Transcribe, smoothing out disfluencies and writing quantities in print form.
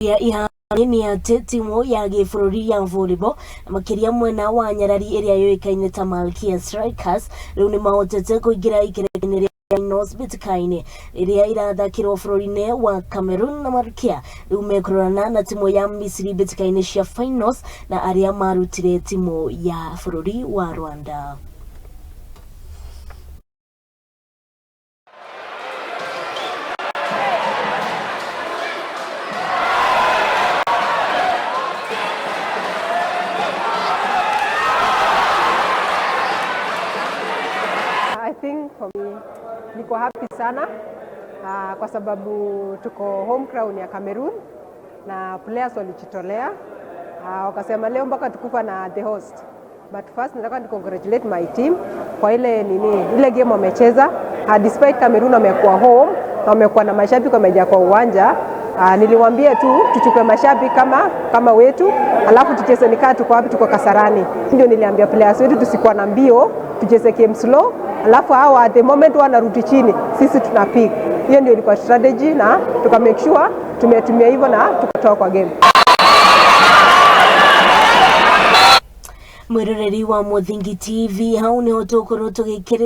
Ni ya Timu ya giibururi ya volibal na makilia mwena wa nyarari iria yuikaine ta Malkia strikers riu nimahotete kuingira ikerekaini mbitikaini iria irathakirwo bururiini wa cameroon.Malkia riu mekuroraa na timu ya misri mbitikaini cia finals na aria marutire timu ya bururi wa Rwanda. I think for me, niko happy sana kwa sababu tuko home ground ya Cameroon na players walijitolea wakasema leo mpaka tukufa na the host. But first nataka congratulate my team kwa ile game wamecheza. Despite Cameroon wamekuwa home na wamekuwa na mashabiki wamejaa kwa uwanja, niliwaambia tu tuchukue mashabiki kama wetu, alafu tucheze nikaa tuko wapi, tuko Kasarani. Ndio niliambia players wetu tusikuwa na mbio, tucheze game slow, alafu hawa at the moment wanarudi chini, sisi tunapick. Hiyo ndio ilikuwa strategy na tuka make sure tumetumia hivyo na tukatoa kwa game. Mwiroreri wa Muthingi TV hau ni hotukorwo tugikira